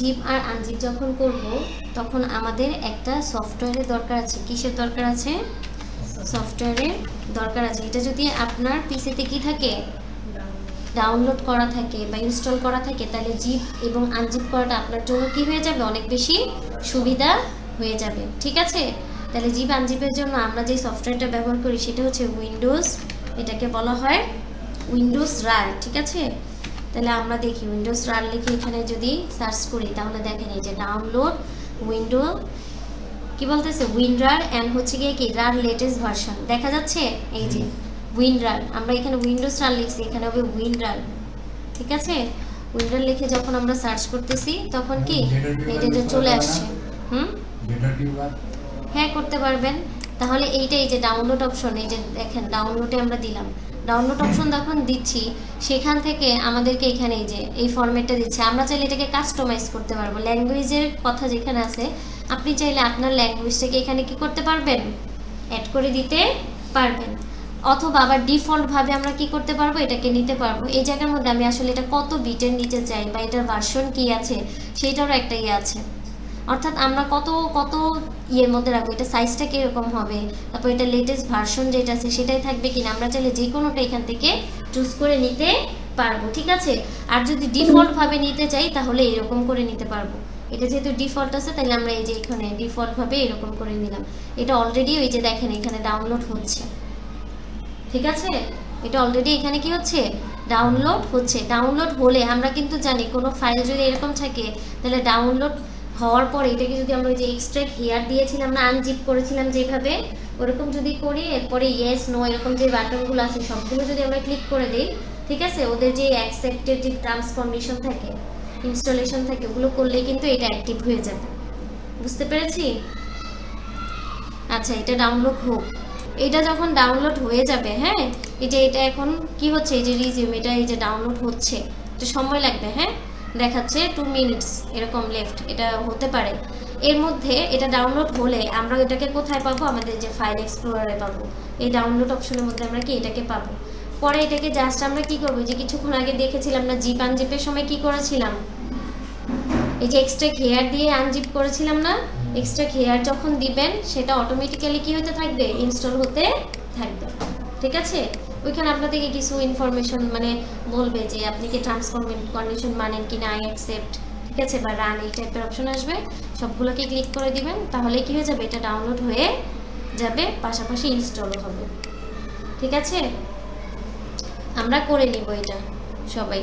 Zip আর unzip যখন করব তখন আমাদের একটা সফটওয়্যারের দরকার আছে। কিসের দরকার আছে? সফটওয়্যারের দরকার আছে। এটা যদি আপনার পিসিতে কি থাকে, ডাউনলোড করা থাকে বা ইনস্টল করা থাকে, তাহলে জিপ এবং আনজিপ করাটা আপনার জন্য কি হয়ে যাবে, অনেক বেশি সুবিধা হয়ে যাবে। ঠিক আছে, তাহলে জিপ আনজিপের জন্য আমরা যে সফটওয়্যারটা ব্যবহার করি সেটা হচ্ছে উইন্ডোজ, এটাকে বলা হয় উইন্ডোজ রার। ঠিক আছে, তাহলে আমরা দেখি উইন্ডোজ রার লিখে এখানে যদি সার্চ করি তাহলে দেখেন এই যে ডাউনলোড উইন্ডো কি বলতেছে, উইনরার অ্যান্ড হচ্ছে গিয়ে কি রার লেটেস্ট ভার্সন দেখা যাচ্ছে। এই যে উইনরার, আমরা এখানে উইন্ডোজ রার লিখছি, এখানে হবে উইনরার। ঠিক আছে, উইনরার লিখে যখন আমরা সার্চ করতেছি তখন কি এটা চলে আসছে। হ্যাঁ করতে পারবেন। তাহলে এইটাই যে ডাউনলোড অপশন, এই যে দেখেন ডাউনলোডে আমরা দিলাম, ডাউনলোড অপশন যখন দিচ্ছি সেখান থেকে আমাদেরকে এখানে এই যে এই ফরম্যাটটা দিচ্ছে। আমরা চাইলে এটাকে কাস্টমাইজ করতে পারবো। ল্যাঙ্গুয়েজের কথা যেখানে আছে আপনি চাইলে আপনার ল্যাঙ্গুয়েজটাকে এখানে কি করতে পারবেন, অ্যাড করে দিতে পারবেন, অথবা আবার ডিফল্টভাবে আমরা কি করতে পারবো, এটাকে নিতে পারবো। এই জায়গার মধ্যে আমি আসলে এটা কত বিটের নিচে চাই বা এটার ভার্সন কি আছে সেইটারও একটা ইয়ে আছে। অর্থাৎ আমরা কত কত ইয়ের মধ্যে রাখবো, এটা সাইজটা কীরকম হবে, তারপর এটা লেটেস্ট ভার্সন যেটা আছে সেটাই থাকবে কিনা, আমরা চাইলে যে কোনোটা এখান থেকে চুজ করে নিতে পারবো। ঠিক আছে, আর যদি ডিফল্টভাবে নিতে চাই তাহলে এরকম করে নিতে পারবো। এটা যেহেতু ডিফল্ট আছে তাহলে আমরা এই যে এখানে ডিফল্টভাবে এরকম করে নিলাম। এটা অলরেডি ওই যে দেখেন এখানে ডাউনলোড হচ্ছে। ঠিক আছে, এটা অলরেডি এখানে কি হচ্ছে, ডাউনলোড হচ্ছে। ডাউনলোড হলে আমরা কিন্তু জানি কোনো ফাইল যদি এরকম থাকে তাহলে ডাউনলোড হওয়ার পরে এটাকে যদি আমরা ওই যে এক্সট্রাক্ট হেয়ার দিয়েছিলাম না, আনজিপ করেছিলাম যেভাবে, ওরকম যদি করি এরপরে ইয়েস নো এরকম যে বাটনগুলো আছে সবগুলো যদি আমরা ক্লিক করে দিই, ঠিক আছে, ওদের যে অ্যাকসেপ্টেড যে টার্মস কন্ডিশন থাকে, ইনস্টলেশন থাকে, ওগুলো করলেই কিন্তু এটা অ্যাক্টিভ হয়ে যাবে। বুঝতে পেরেছি? আচ্ছা, এটা ডাউনলোড হোক। এটা যখন ডাউনলোড হয়ে যাবে, হ্যাঁ, এটা এখন কি হচ্ছে, এই যে রিজিউম, এটা এই যে ডাউনলোড হচ্ছে, এটা সময় লাগবে। হ্যাঁ, দেখাচ্ছে 2 মিনিটস এরকম লেফট, এটা হতে পারে। এর মধ্যে এটা ডাউনলোড হলে আমরা এটাকে কোথায় পাবো, আমাদের যে ফাইল এক্সপ্লোরারে পাবো। এই ডাউনলোড অপশনের মধ্যে আমরা কি এটাকে পাবো। পরে এটাকে জাস্ট আমরা কি করবো, যে কিছুক্ষণ আগে দেখেছিলাম না জিপ আনজিপের সময় কি করেছিলাম, এই যে এক্সট্রা হেয়ার দিয়ে আনজিপ করেছিলাম না, এক্সট্রা হেয়ার যখন দিবেন সেটা অটোমেটিক্যালি কি হতে থাকবে, ইনস্টল হতে থাকবে। ঠিক আছে, ওইখানে আপনাদেরকে কিছু ইনফরমেশন মানে বলবে যে আপনি কি টার্মস কন্ডিশন মানেন কিনা, আই অ্যাকসেপ্ট, ঠিক আছে, বা রান এই টাইপের অপশন আসবে, সবগুলোকে ক্লিক করে দিবেন। তাহলে কি হয়ে যাবে, এটা ডাউনলোড হয়ে যাবে, পাশাপাশি ইনস্টলও হবে। ঠিক আছে, আমরা করে নিব এটা সবাই।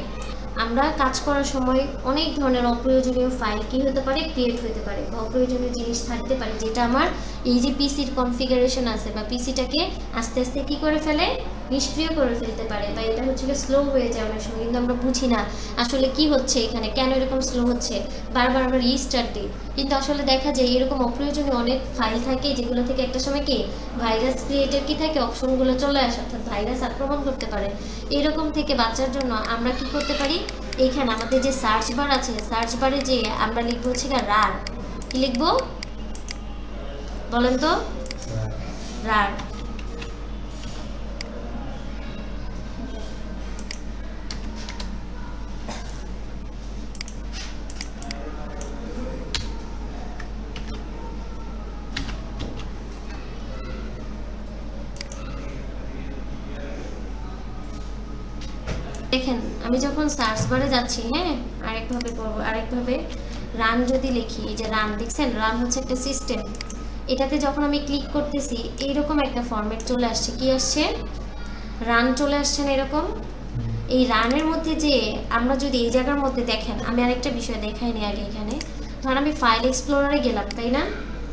আমরা কাজ করার সময় অনেক ধরনের অপ্রয়োজনীয় ফাইল কি হতে পারে, ক্রিয়েট হতে পারে, বা অপ্রয়োজনীয় জিনিস থাকতে পারে, যেটা আমার এই যে পিসির কনফিগারেশন আছে বা পিসিটাকে আস্তে আস্তে কি করে ফেলে, নিষ্ক্রিয় করে ফেলতে পারে, বা এটা হচ্ছে স্লো হয়ে যায় অনেক সময়, কিন্তু আমরা বুঝি না আসলে কি হচ্ছে এখানে, কেন এরকম স্লো হচ্ছে, বারবার আমরা রিস্টার্ট দিই, কিন্তু আসলে দেখা যায় এরকম অপ্রয়োজনীয় অনেক ফাইল থাকে যেগুলো থেকে একটা সময় কি ভাইরাস ক্রিয়েটের কি থাকে, অপশনগুলো চলে আসে, অর্থাৎ ভাইরাস আক্রমণ করতে পারে। এরকম থেকে বাঁচার জন্য আমরা কি করতে পারি, এইখানে আমাদের যে সার্চ বার আছে, সার্চ বারে যে আমরা লিখবো হচ্ছে রার, কি লিখবো বলেন তো, রার। দেখেন আমি যখন সার্চ বারে যাচ্ছি, হ্যাঁ, আরেকভাবে করবো, আরেকভাবে রান যদি লিখি, এই যে রান দেখছেন, রান হচ্ছে একটা সিস্টেম, এটাতে যখন আমি ক্লিক করতেছি এইরকম একটা ফরম্যাট চলে আসছে, কি আসছে, রান চলে আসছে না এরকম। এই রানের মধ্যে যে আমরা যদি এই জায়গার মধ্যে দেখেন, আমি আরেকটা বিষয় দেখাইনি আগে, এখানে ধর আমি ফাইল এক্সপ্লোরারে গেলাম, তাই না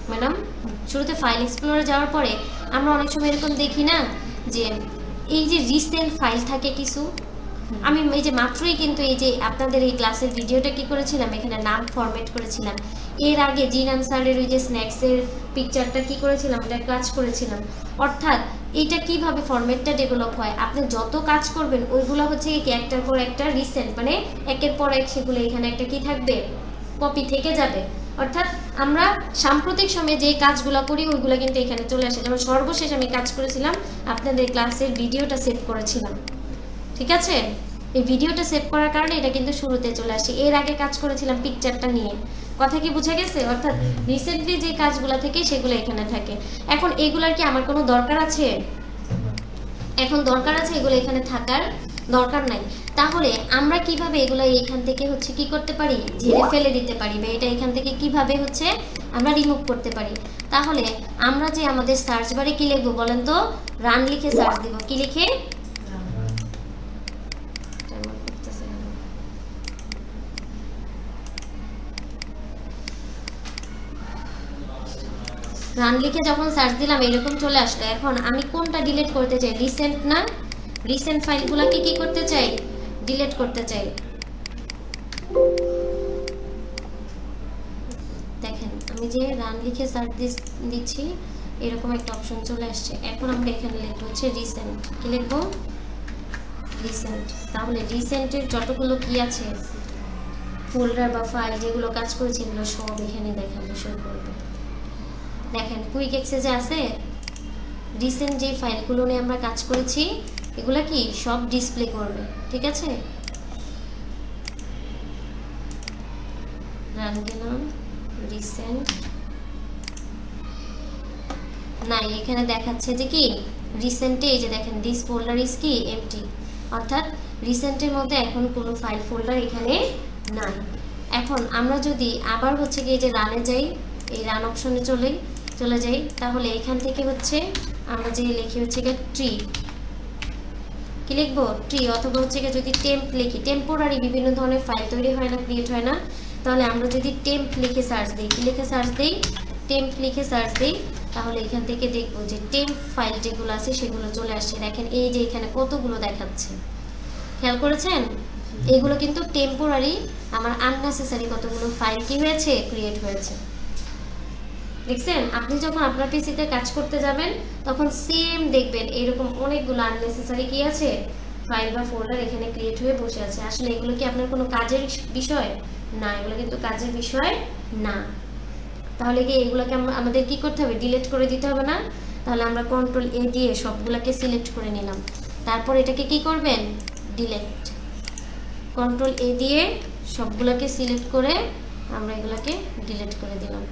ম্যাডাম, শুরুতে ফাইল এক্সপ্লোরারে যাওয়ার পরে আমরা অনেক সময় এরকম দেখি না যে এই যে রিসেন্ট ফাইল থাকে কিছু, আমি এই যে মাত্রই কিন্তু এই যে আপনাদের এই ক্লাসের ভিডিওটা কি করেছিলাম, এখানে নাম ফরম্যাট করেছিলাম, এর আগে জিন আনসারের ওই যে স্ন্যাক্সের পিকচারটা কি করেছিলাম, এটা কাজ করেছিলাম। অর্থাৎ এটা কিভাবে ফরম্যাটটা ডেভেলপ হয়, আপনি যত কাজ করবেন ওইগুলো হচ্ছে কি একটার পর একটা রিসেন্ট, মানে একের পর এক সেগুলো এখানে একটা কি থাকবে, কপি থেকে যাবে। অর্থাৎ আমরা সাম্প্রতিক সময়ে যে কাজগুলো করি ওইগুলো কিন্তু এখানে চলে আসে। যেমন সর্বশেষ আমি কাজ করেছিলাম আপনাদের ক্লাসের ভিডিওটা সেভ করেছিলাম, ঠিক আছে, এই ভিডিওটা সেভ করার কারণে এটা কিন্তু শুরুতে চলে আসে। এর আগে কাজ করেছিলাম পিকচারটা নিয়ে, কথা কি বুঝে গেছে? অর্থাৎ রিসেন্টলি যে কাজগুলো থেকে সেগুলো এখানে থাকে। এখন এগুলার কি আমার কোনো দরকার আছে? এখন দরকার আছে? এগুলো এখানে থাকার দরকার নাই। তাহলে আমরা কিভাবে এগুলো এখান থেকে হচ্ছে কি করতে পারি, ঝেড়ে ফেলে দিতে পারি, বা এটা এখান থেকে কিভাবে হচ্ছে আমরা রিমুভ করতে পারি? তাহলে আমরা যে আমাদের সার্চ বারে কি লিখবো বলেন তো? রান লিখে সার্চ দিব। কি লিখে? রান লিখে যখন সার্চ দিলাম এরকম চলে আসলো। এখন আমি কোনটা ডিলিট করতে চাই? রিসেন্ট না? রিসেন্ট ফাইলগুলোকে কি করতে চাই? ডিলিট করতে চাই। দেখেন আমি যে রান লিখে সার্চ দিচ্ছি এরকম একটা অপশন চলে আসছে। এখন আমরা এখানে লিখবো হচ্ছে রিসেন্ট। কি লিখবো? রিসেন্ট। তাহলে রিসেন্টের যতগুলো কি আছে ফোল্ডার বা ফাইল যেগুলো কাজ করেছি এগুলো সব এখানে দেখানো শুরু করবে। দেখেন কুইক অ্যাক্সেসে আছে রিসেন্ট যে ফাইলগুলো নিয়ে আমরা কাজ করেছি এগুলো কি সব ডিসপ্লে করবে। ঠিক আছে, রান দিলাম রিসেন্ট। না এখানে দেখাচ্ছে যে কি রিসেন্টে এই যে দেখেন দিস ফোল্ডার ইজ কি এমটি, অর্থাৎ রিসেন্টের মধ্যে এখন কোনো ফাইল ফোল্ডার এখানে নাই। এখন আমরা যদি আবার হচ্ছে কি এই যে রানে যাই, এই রান অপশনে চলে যাই, তাহলে এখান থেকে হচ্ছে আমরা যে লিখি হচ্ছে গিয়ে ট্রি। কি লিখবো? ট্রি। অথবা হচ্ছে গিয়ে যদি টেম্প লিখি, টেম্পোরারি বিভিন্ন ধরনের ফাইল তৈরি হয় না, ক্রিয়েট হয় না, তাহলে আমরা যদি টেম্প লিখে সার্চ দিই, কি লিখে সার্চ দিই? টেম্প লিখে সার্চ দিই, তাহলে এখান থেকে দেখবো যে টেম্প ফাইল যেগুলো আছে সেগুলো চলে আসছে। দেখেন এই যে এখানে কতগুলো দেখাচ্ছে, খেয়াল করেছেন? এগুলো কিন্তু টেম্পোরারি আমার আননেসেসারি কতগুলো ফাইল কি হয়েছে ক্রিয়েট হয়েছে। দেখছেন? আপনি যখন আপনার পিসিতে কাজ করতে যাবেন তখন সেম দেখবেন এরকম অনেকগুলো আননেসেসারি কি আছে ফাইল বা ফোল্ডার এখানে ক্রিয়েট হয়ে বসে আছে। আসলে এগুলো কি আপনার কোনো কাজের বিষয় না, এগুলো কিন্তু কাজের বিষয় না। তাহলে কি এগুলোকে আমাদের কি করতে হবে? ডিলিট করে দিতে হবে না? তাহলে আমরা কন্ট্রোল এ দিয়ে সবগুলোকে সিলেক্ট করে নিলাম। তারপর এটাকে কি করবেন? ডিলিট। কন্ট্রোল এ দিয়ে সবগুলোকে সিলেক্ট করে আমরা এগুলোকে ডিলিট করে দিলাম।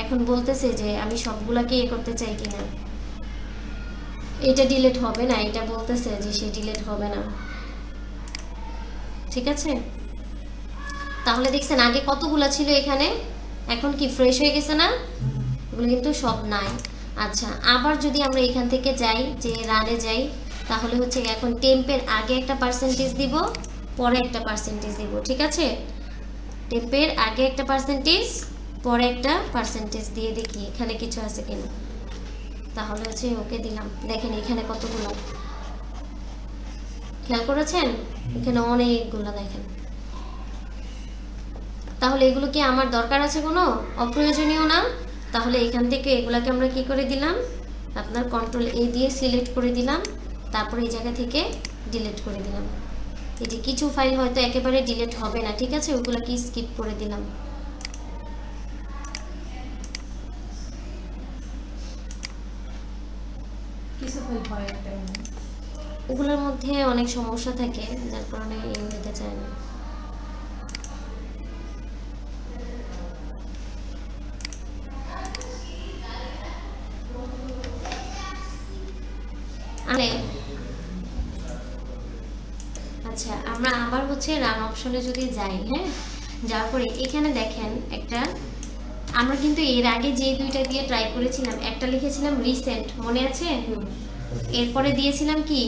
এখন বলতেছে যে আমি সবগুলোকে করতে চাই কিনা, এটা ডিলিট হবে না, এটা বলতেছে যে সে ডিলিট হবে না। ঠিক আছে, তাহলে দেখছেন আগে কতগুলো ছিল এখানে, এখন কি ফ্রেশ হয়ে গেছে না? এগুলো কিন্তু সব নাই। আচ্ছা, আবার যদি আমরা এখান থেকে যাই, যে রানে যাই, তাহলে হচ্ছে এখন টেম্পের আগে একটা পার্সেন্টেজ দিব, পরে একটা পার্সেন্টেজ দিব। ঠিক আছে, টেম্পের আগে একটা পার্সেন্টেজ, পরে একটা পার্সেন্টেজ দিয়ে দেখি এখানে কিছু আছে কিনা। তাহলে হচ্ছে ওকে দিলাম। দেখেন এখানে কতগুলো, খেয়াল করেছেন? এখানে অনেকগুলো দেখেন। তাহলে এগুলো কি আমার দরকার আছে? কোনো অপ্রয়োজনীয় না। তাহলে এখান থেকে এগুলাকে আমরা কি করে দিলাম? আপনার কন্ট্রোল এ দিয়ে সিলেক্ট করে দিলাম, তারপরে এই জায়গা থেকে ডিলিট করে দিলাম। এই যে কিছু ফাইল হয়তো একেবারে ডিলিট হবে না, ঠিক আছে, ওগুলোকে স্কিপ করে দিলাম। ওগুলোর মধ্যে অনেক সমস্যা থাকে যার কারণে নিতে চায় না। আচ্ছা, আমরা আবার হচ্ছে রান অপশনে যদি যাই, হ্যাঁ, যাওয়ার পরে এখানে দেখেন একটা, আমরা কিন্তু এর আগে যে দুইটা দিয়ে ট্রাই করেছিলাম, একটা লিখেছিলাম রিসেন্ট, মনে আছে? এরপরে দিয়েছিলাম কি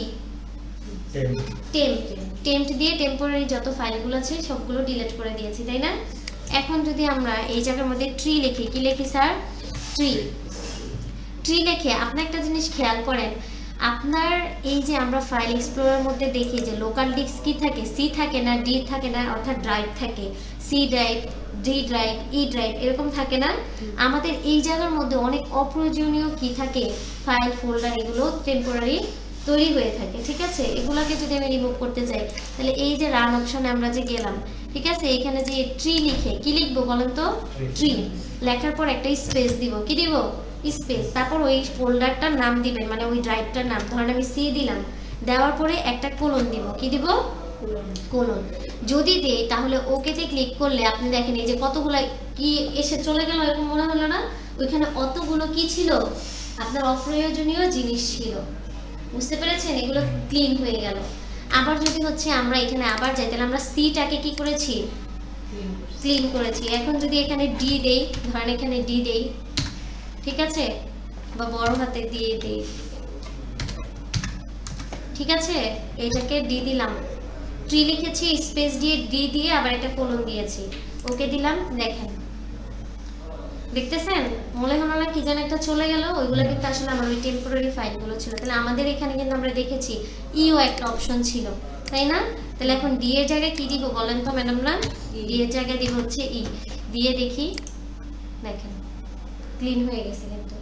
টেম্প দিয়ে টেম্পোরারি যত ফাইলগুলো আছে সবগুলো ডিলিট করে দিয়েছি, তাই না? এখন যদি আমরা এই জায়গার মধ্যে ট্রি লিখি, কি লিখি স্যার? ট্রি লিখে আপনি একটা জিনিস খেয়াল করেন, আপনার এই যে আমরা ফাইল এক্সপ্লোরার মধ্যে দেখি যে লোকাল ডিস্ক কি থাকে, সি থাকে না, ডি থাকে না, অর্থাৎ ড্রাইভ থাকে, C drive, D drive, E drive, এরকম থাকে না? আমাদের এই জায়গার মধ্যে অনেক অপ্রয়োজনীয় কি থাকে, ফাইল ফোল্ডার, এগুলো টেম্পোরারি তৈরি হয়ে থাকে। ঠিক আছে, এগুলোকে যদি আমি রিমুভ করতে চাই তাহলে এই যে রান অপশনে আমরা যে গেলাম, ঠিক আছে, এখানে যে ট্রি লিখে কি লিখবো বলেন তো? ট্রি লেখার পর একটা স্পেস দিব, কি দিব? স্পেস। তারপর ওই ফোল্ডারটার নাম দিবেন, মানে ওই ড্রাইভটার নাম, ধরেন আমি সি দিলাম, দেওয়ার পরে একটা কোলন দিব, কি দিব? কোলন যদি দেই তাহলে ওকেতে ক্লিক করলে আপনি দেখেন এই যে কতগুলো কি এসে চলে গেল, এরকম মনে হলো না? ওইখানে অতগুলো কি ছিল, আপনার অপ্রয়োজনীয় জিনিস ছিল। বুঝতে পেরেছেন? এগুলো ক্লিন হয়ে গেল। আবার যদি হচ্ছে আমরা এখানে আবার যাই, তাহলে আমরা সিটাকে কি করেছি, ক্লিন করেছি। এখন যদি এখানে ডি দেই, ধরেন এখানে ডি দেই, ঠিক আছে, বা বড় হাতে দিয়ে দেই, ঠিক আছে, এটাকে ডি দিলাম, ট্রি লিখেছি, স্পেস দিয়ে ডি দিয়ে আবার একটা কোলন দিয়েছি, ওকে দিলাম। দেখেন, দেখতেছেন? মনে হলো না কি যেন একটা চলে গেল? ওইগুলো কিন্তু আসলে আমার ওই টেম্পোরারি ফাইলগুলো ছিল। তাহলে আমাদের এখানে কিন্তু আমরা দেখেছি ইও একটা অপশন ছিল, তাই না? তাহলে এখন ডি এর জায়গায় কি দিব বলেন তো ম্যাডামরা? ডি এর জায়গায় দিব হচ্ছে ই দিয়ে, দেখি, দেখেন ক্লিন হয়ে গেছে। কিন্তু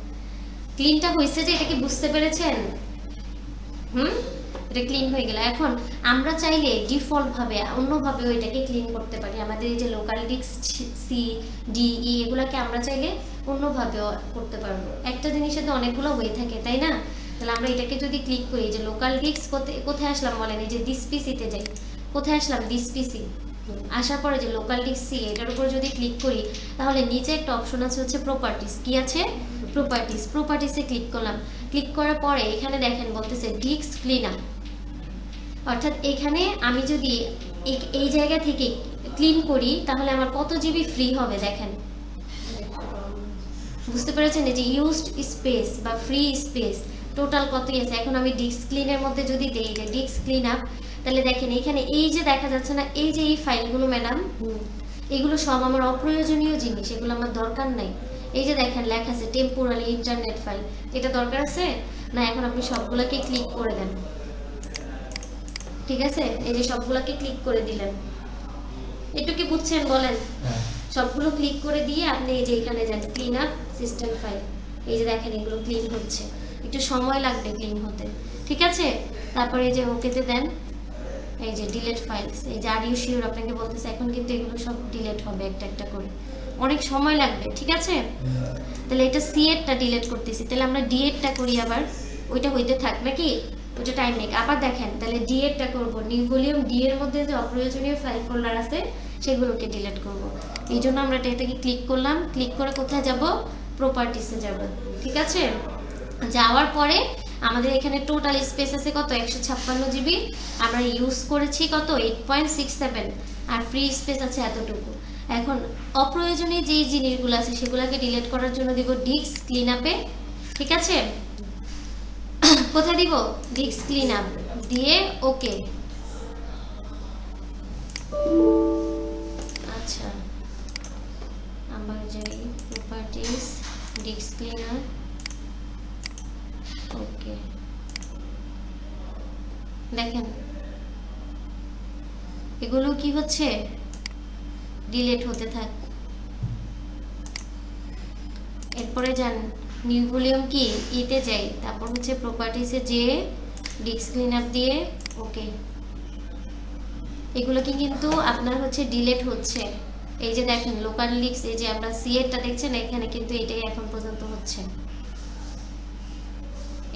ক্লিনটা হয়েছে যে, এটা কি বুঝতে পেরেছেন? এটা ক্লিন হয়ে গেল। এখন আমরা চাইলে ডিফল্ট ভাবে অন্যভাবে ওইটাকে ক্লিন করতে পারি। আমাদের এই যে local disk C D E এগুলাকে আমরা চাইলে অন্যভাবে করতে পারবো। একটা জিনিসের তো অনেকগুলো হয়ে থাকে, তাই না? তাহলে আমরা এটাকে যদি ক্লিক করি, যে লোকাল ডিস্ক কোথায় আসলাম বলেন? এই যে দিস পিসিতে যাই, কোথায় আসলাম? দিস পিসি। আসার পরে যে লোকাল ডিস্ক সি, এটার উপর যদি ক্লিক করি তাহলে নিচে একটা অপশন আছে হচ্ছে প্রপার্টিস। কি আছে? প্রপার্টিস। প্রপার্টিসে ক্লিক করলাম। ক্লিক করার পরে এখানে দেখেন বলতেছে ডিস্ক ক্লিন আপ, অর্থাৎ এখানে আমি যদি এই জায়গা থেকে ক্লিন করি তাহলে আমার কত জিবি ফ্রি হবে দেখেন। বুঝতে পেরেছেন? এই যে ইউজড স্পেস বা ফ্রি স্পেস টোটাল কতই আছে। এখন আমি ডিস্ক ক্লিনের মধ্যে যদি দেই যে ডিস্ক ক্লিন আপ, তাহলে দেখেন এখানে এই যে দেখা যাচ্ছে না, এই যে এই ফাইলগুলো ম্যাডাম, এগুলো সব আমার অপ্রয়োজনীয় জিনিস, এগুলো আমার দরকার নাই। এই যে দেখেন লেখা আছে টেম্পোরারি ইন্টারনেট ফাইল, এটা দরকার আছে না? এখন আপনি সবগুলোকে ক্লিক করে দেন, ঠিক আছে? এই যে সবগুলোকে ক্লিক করে দিলেন, একটু কি বুঝছেন বলেন? সবগুলো ক্লিক করে দিয়ে আপনি এই যে এখানে যান ক্লিন আপ সিস্টেম ফাইল, এই যে দেখেন এগুলো ক্লিন হচ্ছে, একটু সময় লাগবে ক্লিন হতে, ঠিক আছে? তারপরে এই যে ওকেতে দেন, এই যে ডিলিট ফাইলস, এই যে আর ইউ শিওর আপনাকে বলতেছে এখন কিন্তু এগুলো সব ডিলিট হবে একটা একটা করে, অনেক সময় লাগবে, ঠিক আছে? তাহলে এটা সি এরটা ডিলিট করতেছি, তাহলে আমরা ডি এরটা করি, আবার ওইটা হইতে থাক নাকি, ওইটা টাইম নেই। আবার দেখেন তাহলে ডি এরটা করবো, নিউ ভলিউম ডি এর মধ্যে যে অপ্রয়োজনীয় ফাইল ফোল্ডার আছে সেগুলোকে ডিলিট করব। এই জন্য আমরা এটাকে ক্লিক করলাম, ক্লিক করে কোথায় যাব? প্রপার্টিসে যাব, ঠিক আছে? যাওয়ার পরে আমাদের এখানে টোটাল স্পেস আছে কত? 156 জিবি। আমরা ইউজ করেছি কত? 8.67, আর ফ্রি স্পেস আছে এতটুকু। এখন অপ্রয়োজনীয় যেই জিনিসগুলো আছে সেগুলোকে ডিলিট করার জন্য দিব ডিস্ক ক্লিন আপে, ঠিক আছে? কোথায় দিব? ডিস্ক ক্লিন আপ দিয়ে ওকে। আচ্ছা, আবার যাই প্রপার্টিস, ডিস্ক ক্লিন আপ, ওকে। দেখেন এগুলো কি হচ্ছে? ডিলিট হতে থাক। এরপরে যান নিউ ভলিউম কি ইতে যাই, তারপর হচ্ছে প্রপার্টিসে যে ডিস্ক ক্লিন আপ দিয়ে ওকে। এগুলো কি কিন্তু আপনার হচ্ছে ডিলিট হচ্ছে। এই যে দেখেন লোকাল ডিস্ক, এই যে আমরা সি এরটা দেখছেন এখানে কিন্তু এটাই এখন পর্যন্ত হচ্ছে,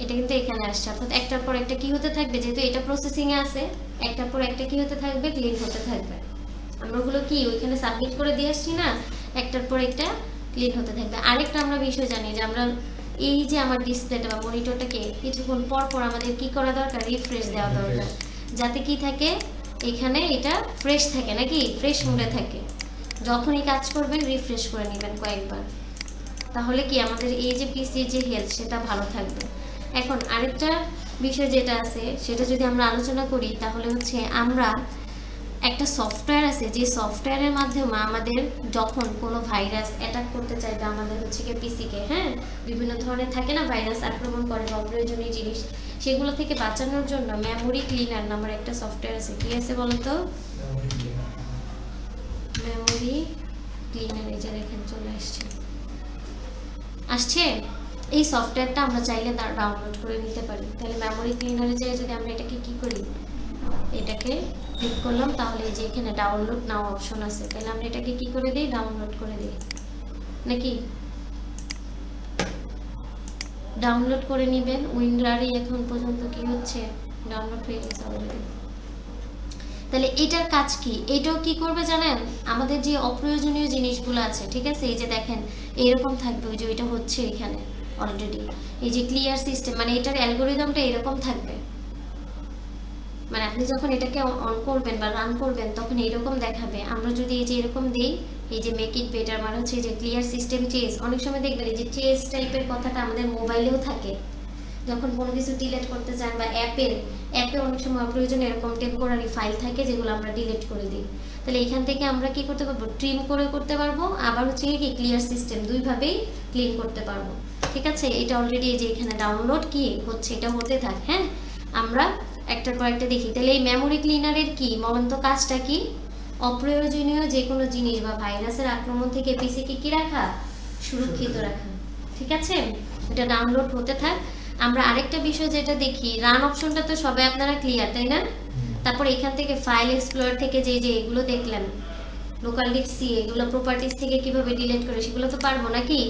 এটা কিন্তু এখানে আসছে। অর্থাৎ একটার পর একটা কি হতে থাকবে, যেহেতু এটা প্রসেসিং এ আছে, একটার পর একটা কি হতে থাকবে? ক্লিন হতে থাকবে। আমরা ওগুলো কি ওইখানে সাবমিট করে দিয়ে আসছি না, একটার পর একটা ক্লিন হতে থাকবে। আরেকটা আমরা বিষয় জানি যে আমরা এই যে আমার ডিসপ্লেটা বা মনিটরটাকে কিছুক্ষণ পর পর আমাদের কি করা দরকার? রিফ্রেশ দেওয়া দরকার, যাতে কি থাকে এখানে এটা ফ্রেশ থাকে, নাকি ফ্রেশ মোডে থাকে। যখনই কাজ করবেন রিফ্রেশ করে নেবেন কয়েকবার, তাহলে কি আমাদের এই যে পিসির যে হেলথ সেটা ভালো থাকবে। এখন আরেকটা বিষয় যেটা আছে সেটা যদি আমরা আলোচনা করি, তাহলে হচ্ছে আমরা একটা সফটওয়্যার আছে, যে সফটওয়্যারের মাধ্যমে আমাদের যখন কোনো ভাইরাস অ্যাটাক করতে চাইবে আমাদের হচ্ছে কি পিসিকে, হ্যাঁ, বিভিন্ন ধরনের থাকে না ভাইরাস আক্রমণ করে বা অপ্রয়োজনীয় জিনিস, সেগুলো থেকে বাঁচানোর জন্য মেমোরি ক্লিনার নামের একটা সফটওয়্যার আছে। কি আছে বলো তো? মেমোরি ক্লিনার, এই যে দেখেন চলে আসছে। এই সফটওয়্যারটা আমরা চাইলে তার ডাউনলোড করে নিতে পারি। তাহলে মেমোরি ক্লিনারে যেয়ে যদি আমরা এটাকে কি করি, এটাকে ক্লিক করলাম, তাহলে এই যে এখানে ডাউনলোড নাও অপশন আছে, তাহলে আমরা এটাকে কি করে দিই? ডাউনলোড করে দিই, নাকি? ডাউনলোড করে নেবেন। উইন্ডারে এখন পর্যন্ত কি হচ্ছে? ডাউনলোড হয়ে গেছে অলরেডি। তাহলে এটার কাজ কি? এটাও কি করবে জানেন, আমাদের যে অপ্রয়োজনীয় জিনিসগুলো আছে, ঠিক আছে, এই যে দেখেন এইরকম থাকবে, ওই যে এটা হচ্ছে এখানে অলরেডি, এই যে ক্লিয়ার সিস্টেম, মানে এটার অ্যালগোরিদমটা এরকম থাকবে, মানে আপনি যখন এটাকে অন করবেন বা রান করবেন তখন এইরকম দেখাবে। আমরা যদি এই যে এরকম দিই, এই যে মেক ইট বেটার মানে হচ্ছে যে ক্লিয়ার সিস্টেম চেঞ্জ, অনেক সময় দেখবেন এই যে চেঞ্জ টাইপের কথাটা আমাদের মোবাইলেও থাকে, যখন কোনো কিছু ডিলিট করতে চান বা অ্যাপে অনেক সময় অপ্রয়োজনীয় এরকম টেম্পোরারি ফাইল থাকে যেগুলো আমরা ডিলিট করে দিই। তাহলে এখান থেকে আমরা কি করতে পারবো, ট্রিম করে করতে পারবো, আবার হচ্ছে কি ক্লিয়ার সিস্টেম, দুইভাবেই ক্লিন করতে পারবো। ঠিক আছে, এটা অলরেডি এই যে এখানে ডাউনলোড কি হচ্ছে, এটা হতে থাক। হ্যাঁ, আমরা একটার পর একটা দেখি। তাহলে এই মেমোরি ক্লিনারের কি মূলত কাজটা কি? অপ্রয়োজনীয় যে কোনো জিনিস বা ভাইরাসের আক্রমণ থেকে পিসিকে কি রাখা, সুরক্ষিত রাখা। ঠিক আছে, এটা ডাউনলোড হতে থাক। আমরা আরেকটা বিষয় যেটা দেখি, রান অপশনটা তো সবাই আপনারা ক্লিয়ার, তাই না? তারপর এখান থেকে ফাইল এক্সপ্লোরার থেকে যে যে এগুলো দেখলেন, লোকাল ডিস্ক সি, এগুলো প্রপার্টিজ থেকে কিভাবে ডিলিট করে সেগুলো তো পারবো নাকি?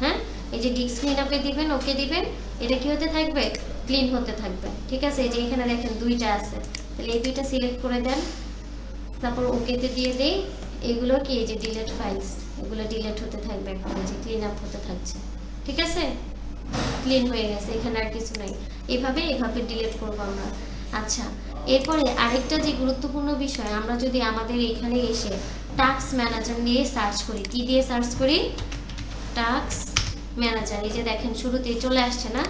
হ্যাঁ, এই যে ডিস্ক ক্লিন আপে দিবেন, ওকে দিবেন, এটা কি হতে থাকবে, ক্লিন হতে থাকবে। ঠিক আছে, এই যে এখানে দেখেন দুইটা আছে, তাহলে এই দুইটা সিলেক্ট করে দেন, তারপর ওকেতে দিয়ে দেই। এগুলো কি, এই যে ডিলিট ফাইলস, এগুলো ডিলিট হতে থাকবে, এখন এই যে ক্লিন আপ হতে থাকছে। ঠিক আছে, ক্লিন হয়ে গেছে, এখানে আর কিছু নাই। এভাবে ডিলিট করবো আমরা। আচ্ছা, এরপরে আরেকটা যে গুরুত্বপূর্ণ বিষয়, আমরা যদি আমাদের এখানে এসে টাস্ক ম্যানেজার নিয়ে সার্চ করি, কি দিয়ে সার্চ করি, টাস্ক ম্যানেজার, এই যে দেখেন শুরুতেই চলে আসছে না,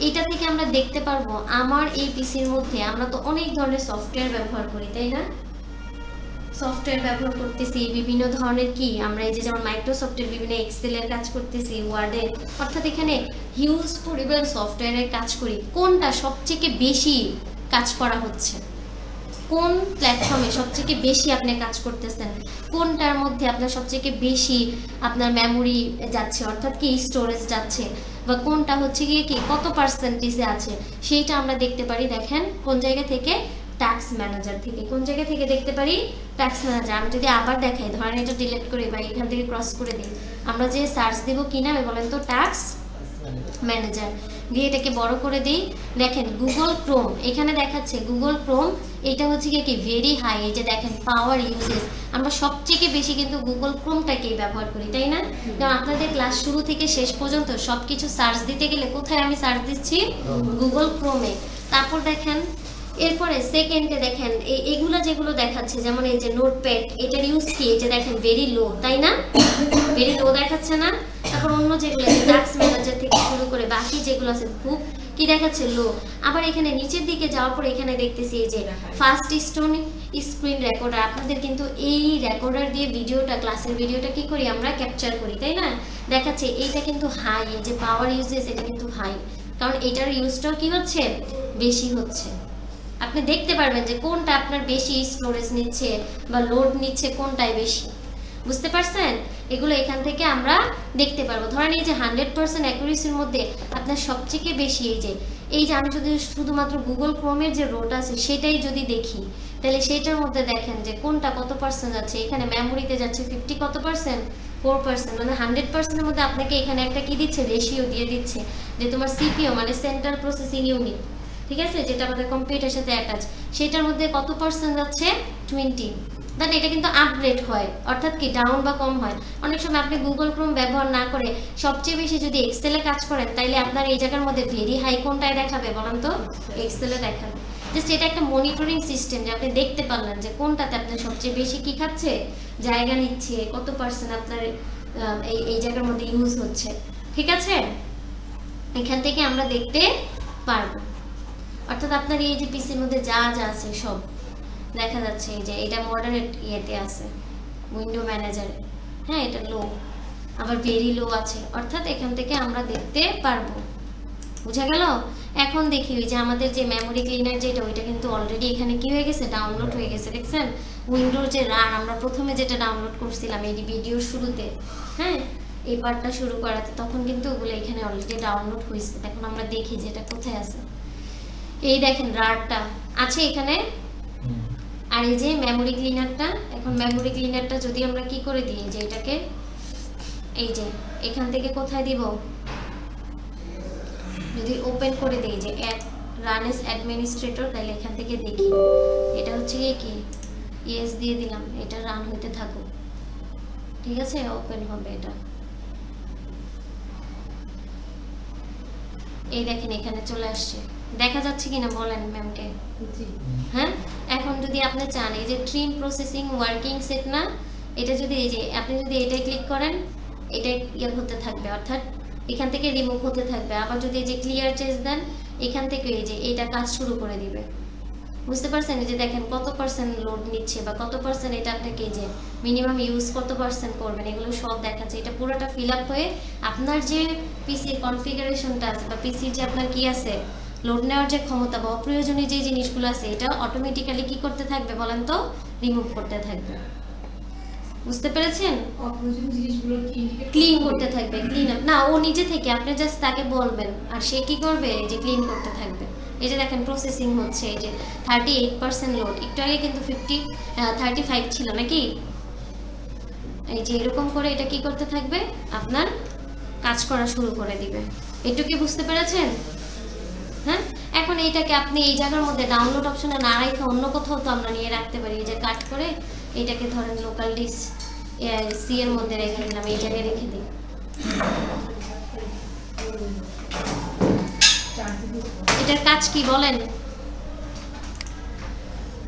এটা থেকে আমরা দেখতে পারবো আমার এই পিসির মধ্যে, আমরা তো অনেক ধরনের সফটওয়্যার ব্যবহার করি, তাই না? সফটওয়্যার ব্যবহার করতেছি বিভিন্ন ধরনের, কি আমরা এই যে যেমন মাইক্রোসফটের বিভিন্ন এক্সেলের কাজ করতেছি, ওয়ার্ডের, অর্থাৎ এখানে হিউজ পরিমাণ সফটওয়্যারের কাজ করি। কোনটা সবথেকে বেশি কাজ করা হচ্ছে, কোন প্ল্যাটফর্মে সবথেকে বেশি আপনি কাজ করতেছেন, কোনটার মধ্যে আপনার সবথেকে বেশি আপনার মেমোরি যাচ্ছে, অর্থাৎ কি স্টোরেজ যাচ্ছে, বা কোনটা হচ্ছে গিয়ে কি কত পার্সেন্টেজে আছে, সেইটা আমরা দেখতে পারি। দেখেন কোন জায়গা থেকে, টাস্ক ম্যানেজার থেকে। কোন জায়গা থেকে দেখতে পারি, টাস্ক ম্যানেজার। আমি যদি আবার দেখাই, ধরেন এটা ডিলিট করি বা এখান থেকে ক্রস করে দিই, আমরা যে সার্চ দিব কি নামে বলেন তো, টাস্ক ম্যানেজার দিয়ে এটাকে বড় করে দিই। দেখেন গুগল ক্রোম এখানে দেখাচ্ছে, গুগল ক্রোম এটা হচ্ছে কি ভেরি হাই, এই যে দেখেন পাওয়ার ইউজেস, আমরা সবথেকে বেশি কিন্তু গুগল ক্রোমটাকেই ব্যবহার করি, তাই না? কারণ আপনাদের ক্লাস শুরু থেকে শেষ পর্যন্ত সবকিছু সার্চ দিতে গেলে কোথায় আমি সার্চ দিচ্ছি, গুগল ক্রোমে। তারপর দেখেন এরপরে সেকেন্ডে দেখেন এগুলা যেগুলো দেখাচ্ছে, যেমন এই যে নোটপ্যাড, এটার ইউজ কি, এই যে দেখেন ভেরি লো, তাই না? ভেরি লো দেখাচ্ছে না? তারপর অন্য যেগুলো আছে টাস্ক ম্যানেজার থেকে শুরু করে বাকি যেগুলো আছে খুব কি দেখাচ্ছে, লো। আবার এখানে নিচের দিকে যাওয়ার পর এখানে দেখতেছি এই যে ফাস্ট স্টোন স্ক্রিন রেকর্ডার। আপনাদের কিন্তু এই রেকর্ডার দিয়ে ভিডিওটা, ক্লাসের ভিডিওটা কি করি আমরা, ক্যাপচার করি, তাই না? দেখাচ্ছে এইটা কিন্তু হাই, এই যে পাওয়ার ইউজেস এটা কিন্তু হাই, কারণ এটার ইউজটাও কি হচ্ছে, বেশি হচ্ছে। আপনি দেখতে পারবেন যে কোনটা আপনার বেশি স্টোরেজ নিচ্ছে বা লোড নিচ্ছে, কোনটাই বেশি। বুঝতে পারছেন? এগুলো এখান থেকে আমরা দেখতে পারবো। ধরেন এই যে 100% অ্যাকুরেসির মধ্যে আপনার সবথেকে বেশি এই যে আমি যদি শুধুমাত্র গুগল ক্রোমের যে রোট আছে সেটাই যদি দেখি, তাহলে সেটার মধ্যে দেখেন যে কোনটা কত পার্সেন্ট যাচ্ছে। এখানে মেমোরিতে যাচ্ছে 50 কত পার্সেন্ট, 4%, মানে 100%-এর মধ্যে আপনাকে এখানে একটা কি দিচ্ছে, রেশিও দিয়ে দিচ্ছে যে তোমার সিপিইউ মানে সেন্ট্রাল প্রসেসিং ইউনিট, ঠিক আছে, যেটা আমাদের কম্পিউটারের সাথে অ্যাটাচ, সেটার মধ্যে কত পার্সেন্ট যাচ্ছে, 20। দেন এটা কিন্তু আপগ্রেড হয়, অর্থাৎ কি ডাউন বা কম হয়। অনেক সময় আপনি গুগল ক্রোম ব্যবহার না করে সবচেয়ে বেশি যদি এক্সেলে কাজ করেন, তাইলে আপনার এই জায়গার মধ্যে ভেরি হাই কোনটায় দেখাবে বলেন তো, এক্সেলে দেখাবে। জাস্ট এটা একটা মনিটরিং সিস্টেম, যে আপনি দেখতে পারলেন যে কোনটাতে আপনার সবচেয়ে বেশি কি খাচ্ছে, জায়গা নিচ্ছে, কত পার্সেন্ট আপনার এই জায়গার মধ্যে ইউজ হচ্ছে। ঠিক আছে, এখান থেকে আমরা দেখতে পারবো। অর্থাৎ আপনার এই যে পিসির মধ্যে যা যা আছে সব দেখা যাচ্ছে। এই যে এটা মডারেট ইয়েতে আছে, উইন্ডো ম্যানেজারে, হ্যাঁ এটা লো, আবার ভেরি লো আছে, অর্থাৎ এখান থেকে আমরা দেখতে পারবো। বুঝা গেল? এখন দেখি ওই যে আমাদের যে মেমোরি ক্লিনার যেটা, ওইটা কিন্তু অলরেডি এখানে কি হয়ে গেছে, ডাউনলোড হয়ে গেছে। দেখছেন উইন্ডোর যে রান আমরা প্রথমে যেটা ডাউনলোড করছিলাম এই ভিডিওর শুরুতে, হ্যাঁ এই পার্টটা শুরু করাতে, তখন কিন্তু ওগুলো এখানে অলরেডি ডাউনলোড হয়েছে। এখন আমরা দেখি যে এটা কোথায় আছে। এই দেখেন রারটা আছে এখানে, আর এই যে মেমোরি ক্লিনারটা। এখন মেমোরি ক্লিনারটা যদি আমরা কি করে দিই, যে এটাকে এই যে এখান থেকে কোথায় দিব, যদি ওপেন করে দিই যে অ্যাড রান এস অ্যাডমিনিস্ট্রেটর, তাহলে এখান থেকে দেখি এটা হচ্ছে কি ইয়েস দিয়ে দিলাম, এটা রান হইতে থাকুক। ঠিক আছে, ওপেন হবে এটা। এই দেখেন এখানে চলে আসছে, দেখা যাচ্ছে কিনা বলেন ম্যামকে? হ্যাঁ, এখন যদি আপনি চান এই যে ট্রিম প্রসেসিং ওয়ার্কিং সেট না, এটা যদি এই যে আপনি যদি এটাই ক্লিক করেন, এটা ইয়ে হতে থাকবে, অর্থাৎ এখান থেকে রিমুভ হতে থাকবে। আবার যদি এই যে ক্লিয়ার চেঞ্জ দেন, এখান থেকে এই যে এটা কাজ শুরু করে দিবে। বুঝতে পারছেন? এই যে দেখেন কত পার্সেন্ট লোড নিচ্ছে বা কত পার্সেন্ট এটা আপনাকে এই যে মিনিমাম ইউজ কত পার্সেন্ট করবেন, এগুলো সব দেখাচ্ছে। এটা পুরোটা ফিল আপ হয়ে আপনার যে পিসির কনফিগারেশনটা আছে বা পিসির যে আপনার কি আছে লোড নেওয়ার যে ক্ষমতা বা অপ্রয়োজনীয় যে জিনিসগুলো আছে, এটা অটোমেটিক্যালি কি করতে থাকবে বলেন তো? রিমুভ করতে থাকবে। বুঝতে পেরেছেন? অপ্রয়োজনীয় জিনিসগুলো ক্লিন করতে থাকবে। ক্লিন আপ না, ও নিজে থেকে, আপনি জাস্ট তাকে বলবেন আর সে কি করবে, যে ক্লিন করতে থাকবে। এই যে দেখেন প্রসেসিং হচ্ছে, এই যে 38% লোড, একটু আগে কিন্তু 35 ছিল নাকি? এই যে এরকম করে এটা কি করতে থাকবে, আপনার কাজ করা শুরু করে দিবে। একটু কি বুঝতে পেরেছেন? হ্যাঁ, এখন এইটাকে আপনি এই জায়গার মধ্যে ডাউনলোড অপশনে না রেখে অন্য কোথাও তো আমরা নিয়ে রাখতে পারি। এই যে কাট করে এটাকে ধরেন লোকাল ডিস্ক সি এর মধ্যে রেখে দিলাম, এই জায়গায় রেখে দিই। এটার কাজ কি বলেন?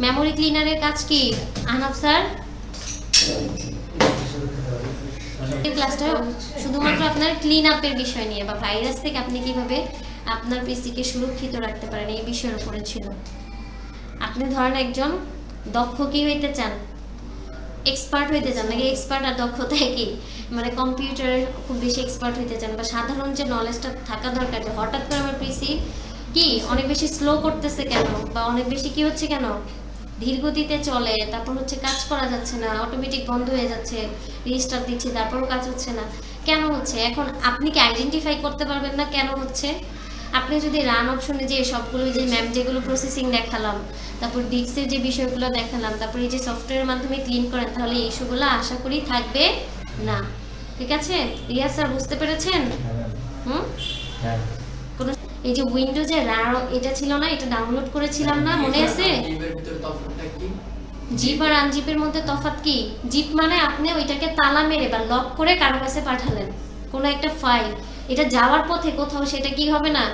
মেমোরি ক্লিনারের কাজ কি আহনাফ স্যার? এই ক্লাসটা শুধুমাত্র আপনার ক্লিন আপের বিষয় নিয়ে বা ভাইরাস থেকে আপনি কিভাবে আপনার পিসিকে সুরক্ষিত রাখতে পারেন এই বিষয়ের উপরে ছিল। আপনি ধরেন একজন দক্ষ কি হইতে চান, এক্সপার্ট হইতে চান নাকি? এক্সপার্ট আর দক্ষতা কি, মানে কম্পিউটারে খুব বেশি এক্সপার্ট হইতে চান বা সাধারণ যে নলেজটা থাকা দরকার, যে হঠাৎ করে আমার পিসি কি অনেক বেশি স্লো করতেছে কেন, বা অনেক বেশি কি হচ্ছে কেন, ধীর গতিতে চলে, তারপর হচ্ছে কাজ করা যাচ্ছে না, অটোমেটিক বন্ধ হয়ে যাচ্ছে, রিস্টার্ট দিচ্ছি তারপরও কাজ হচ্ছে না, কেন হচ্ছে? এখন আপনি কি আইডেন্টিফাই করতে পারবেন না কেন হচ্ছে? আপনি যদি রান অপশনে যে সবগুলো যে ম্যাম যেগুলো প্রসেসিং দেখালাম, তারপর ডিস্কের যে বিষয়গুলো দেখালাম, তারপর এই যে সফটওয়্যারের মাধ্যমে ক্লিন করেন, তাহলে এই ইস্যুগুলো আশা করি থাকবে না। ঠিক আছে রিয়া স্যার, বুঝতে পেরেছেন? হ্যাঁ। এই যে উইন্ডোজে রার এটা ছিল না, এটা ডাউনলোড করেছিলাম না, মনে আছে? জিপ আর আনজিপের মধ্যে তফাৎ কি? জিপ মানে আপনি ওইটাকে তালা মেরে বা লক করে কারো কাছে পাঠালেন কোনো একটা ফাইল, এটা যাওয়ার পথে কোথাও সেটা কি হবে না,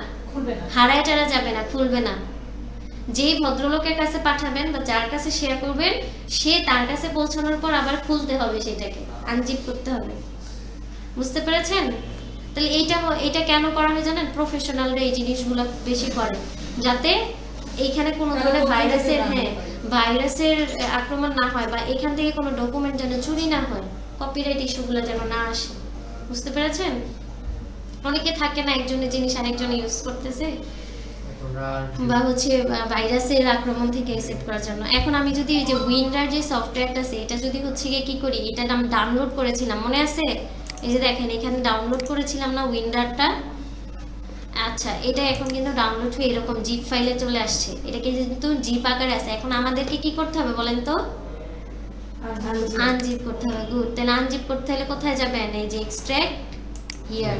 হারায় টারা যাবে না, খুলবে না। যেই ভদ্রলোকের কাছে পাঠাবেন বা যার কাছে শেয়ার করবেন, সে তার কাছে পৌঁছানোর পর আবার খুলতে হবে, সেটাকে আনজিপ করতে হবে। বুঝতে পেরেছেন? তাহলে এইটা কেন করা হয় জানেন? প্রফেশনালরা এই জিনিসগুলো বেশি করে, যাতে এইখানে কোনো ধরনের ভাইরাসের আক্রমণ না হয় বা এখান থেকে কোনো ডকুমেন্ট যেন চুরি না হয়, কপিরাইট ইস্যুগুলো যেন না আসে। বুঝতে পেরেছেন? অনেকে থাকে না, একজনের জিনিস আরেকজন ইউজ করতেছে বা হচ্ছে ভাইরাসের আক্রমণ থেকে সেভ করার জন্য। এখন আমি যদি এই যে উইন্ডার যে সফটওয়্যারটা আছে, এটা যদি হচ্ছে গিয়ে কি করি, এটা আমি ডাউনলোড করেছিলাম, মনে আছে? এই যে দেখেন এখানে ডাউনলোড করেছিলাম না উইন্ডারটা। আচ্ছা, এটা এখন কিন্তু ডাউনলোড হয়ে এরকম জিপ ফাইলে চলে আসছে, এটাকে কিন্তু জিপ আকারে আছে। এখন আমাদেরকে কি করতে হবে বলেন তো? আনজিপ করতে হবে। গুড, তাহলে আনজিপ করতে হলে কোথায় যাবেন? এই যে এক্সট্রাক্ট হিয়ার।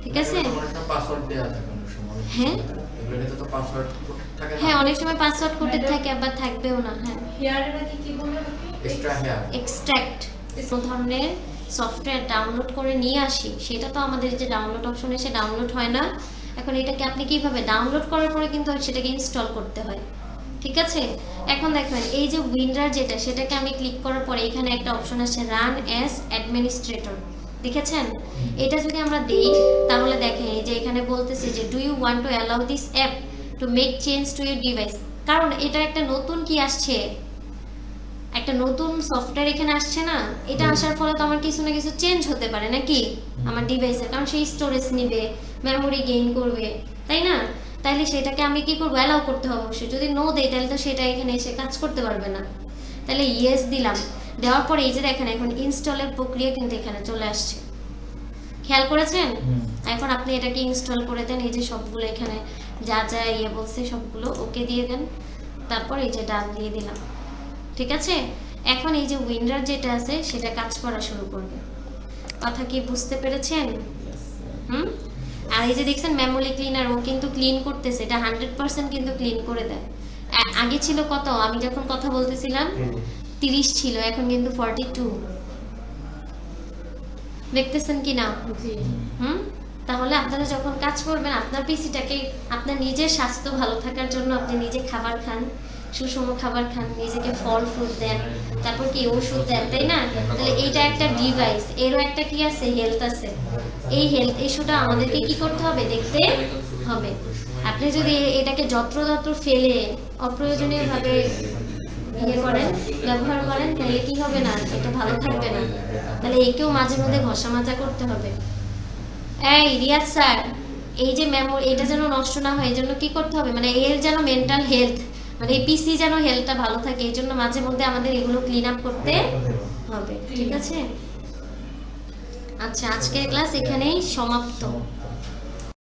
ঠিক আছে? হ্যাঁ হ্যাঁ, অনেক সময় পাসওয়ার্ড কোডেড থাকে, আবার থাকবেও না। হ্যাঁ, এক্সট্রাক্ট কোন ধরনের সফটওয়্যার ডাউনলোড করে নিয়ে আসি, সেটা তো আমাদের যে ডাউনলোড অপশন এসে ডাউনলোড হয় না। এখন এটাকে আপনি কিভাবে ডাউনলোড করার পরে কিন্তু সেটাকে ইনস্টল করতে হয়। ঠিক আছে, এখন দেখবেন এই যে উইন্ডার যেটা, সেটাকে আমি ক্লিক করার পরে এখানে একটা অপশন আছে রান অ্যাজ অ্যাডমিনিস্ট্রেটর, দেখেছেন? এটা যদি আমরা দেই তাহলে দেখেন এই যে এখানে বলতেছে যে do you want to allow this app to make change to your device. কারণ এটা একটা নতুন কি আসছে, একটা নতুন সফটওয়্যার এখানে আসছে না, এটা আসার ফলে তো আমার কিছু না কিছু চেঞ্জ হতে পারে নাকি আমার ডিভাইসে, কারণ সেই স্টোরেজ নিবে, মেমোরি গেইন করবে, তাই না? তাইলে সেটাকে আমি কি করবো, অ্যালাউ করতে হবে অবশ্যই। যদি নো দেই তাহলে তো সেটা এখানে এসে কাজ করতে পারবে না। তাহলে ইয়েস দিলাম, দেওয়ার পরে এই যে দেখেন এখন ইনস্টলের প্রক্রিয়া কিন্তু এখানে চলে আসছে, খেয়াল করেছেন? এখন আপনি এটাকে ইনস্টল করে দেন, এই যে সবগুলো এখানে যা যা ইয়ে বলছে সবগুলো ওকে দিয়ে দেন, তারপর এই যে ডান দিয়ে দিলাম। ঠিক আছে, এখন এই যে উইন্ডার যেটা আছে সেটা কাজ করা শুরু করবে। কথা কি বুঝতে পেরেছেন? আর এই যে দেখছেন মেমোরি ক্লিনার, ও কিন্তু ক্লিন করতেছে, এটা 100% কিন্তু ক্লিন করে দেয়। আগে ছিল কত, আমি যখন কথা বলতেছিলাম 30 ছিল, এখন কিন্তু 42। দেখতেছেন কি না? তাহলে আপনারা যখন কাজ করবেন আপনার পিসিটাকে, আপনার নিজের স্বাস্থ্য ভালো থাকার জন্য আপনি নিজে খাবার খান, সুষম খাবার খান, নিজেকে ফল ফ্রুট দেন, তারপর কি ওষুধ দেন, তাই না? তাহলে এইটা একটা ডিভাইস, এরও একটা কি আছে, হেলথ আছে। এই হেলথ ইস্যুটা আমাদেরকে কি করতে হবে, দেখতে হবে। আপনি যদি এটাকে যত্রতত্র ফেলে অপ্রয়োজনীয়ভাবে ইয়ে করেন, ব্যবহার করেন, তাহলে কি হবে না, এটা ভালো থাকবে না। তাহলে একেও মাঝে মধ্যে ঘষা মাজা করতে হবে। এই রিয়াজ স্যার, এই যে মেমোরি এটা যেন নষ্ট না হয়, এই জন্য কি করতে হবে, মানে এর যেন মেন্টাল হেলথ, মানে এই পিসি যেন হেলথটা ভালো থাকে, এই জন্য মাঝে মধ্যে আমাদের এগুলো ক্লিন আপ করতে হবে, ঠিক আছে? আচ্ছা, আজকের ক্লাস এখানেই সমাপ্ত।